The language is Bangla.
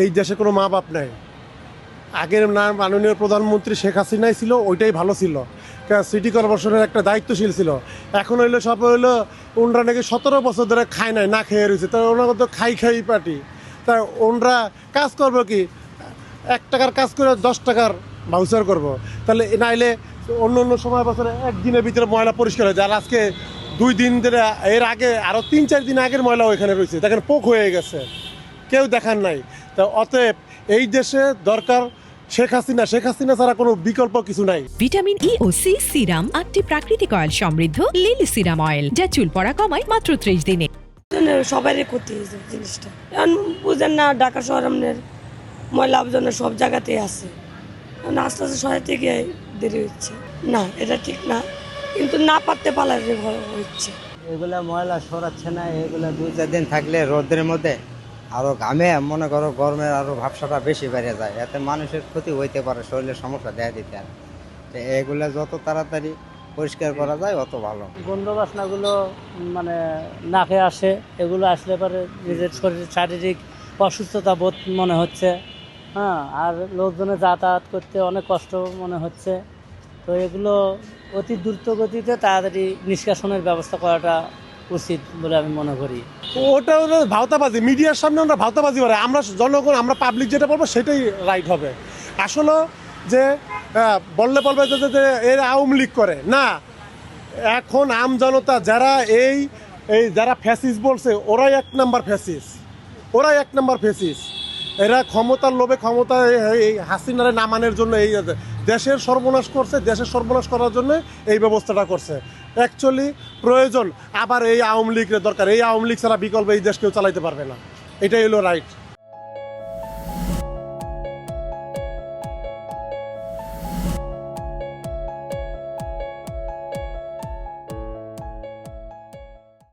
এই দেশে কোনো মা বাপ নাই। আগের মাননীয় প্রধানমন্ত্রী শেখ হাসিনাই ছিল, ওইটাই ভালো ছিল, সিটি কর্পোরেশনের একটা দায়িত্বশীল ছিল। এখন হইলো সব হইলো ওনরা নাকি 17 বছর ধরে খায় নাই, না খেয়ে রয়েছে, তাই ওনারা তো খাই পার্টি। তাই ওনরা কাজ করবো কি, 1 টাকার কাজ করে 10 টাকার ভাউচার করবো। তাহলে নাইলে অন্য সময় বছরে একদিনের ভিতরে ময়লা পরিষ্কার হয়ে যায়। আর আজকে 2 দিন ধরে, এর আগে আরও 3-4 দিন আগের ময়লা ওইখানে রয়েছে, দেখেন পোক হয়ে গেছে, কেউ দেখার নাই। তা অতএব এই দেশে দরকার শেখ হাসিনা ছাড়া কোনো বিকল্প কিছু নাই। ভিটামিন ই ও সি সিরাম 8টি প্রাকৃতিক অয়েল সমৃদ্ধ লিলি সিরাম অয়েল, যা চুল পড়া কমায় মাত্র 30 দিনে। সবারই ক্ষতি হয়েছে জিনিসটা। এখন বুঝেন না, ঢাকা শহর আমাদের ময়লা আবর্জনা সব জায়গাতেই আছে। আস্তে আস্তে সরাইতে গিয়ে দেরি হচ্ছে। না, এটা ঠিক না, কিন্তু না পারতে পারলে হচ্ছে। এগুলা ময়লা সরাচ্ছে না, এগুলা 2-4 দিন থাকলে রোদের মধ্যে আরো ঘামে, মনে করো গরমের আরো ভাবসাটা বেশি বেড়ে যায়, এতে মানুষের ক্ষতি হইতে পারে, শরীরের সমস্যা দেখা দিতে পারে। তো এগুলা যত তাড়াতাড়ি পরিষ্কার করা যায় অত ভালো। গন্ধ বাসনাগুলো মানে নাকে আসে, এগুলো আসলে পরে নিজের শরীর শারীরিক অসুস্থতা বোধ মনে হচ্ছে। হ্যাঁ, আর লোকজনে যাতায়াত করতে অনেক কষ্ট মনে হচ্ছে। তো এগুলো অতি দ্রুত গতিতে তাড়াতাড়ি নিষ্কাশনের ব্যবস্থা করাটা উচিত বলে আমি মনে করি। ওটা হলো ভাওতাবাজি, মিডিয়ার সামনে আমরা ভাওতাবাজি করে, আমরা জনগণ, আমরা পাবলিক যেটা বলবো সেটাই রাইট হবে। আসলে যে বললে বলবে যে এর আওয়ামী লীগ করে না, এখন আম জনতা যারা এই যারা ফ্যাসিস বলছে, ওরাই 1 নাম্বার ফ্যাসিস। এরা ক্ষমতার লোভে, ক্ষমতা এই হাসিনারে নামানোর জন্য এই দেশের সর্বনাশ করছে, দেশের সর্বনাশ করার জন্য এই ব্যবস্থাটা করছে। অ্যাকচুয়ালি প্রয়োজন আবার এই আওয়ামী লীগের দরকার, এই আওয়ামী লীগ ছাড়া বিকল্প এই দেশ কেউ চালাইতে পারবে না, এটাই হলো রাইট।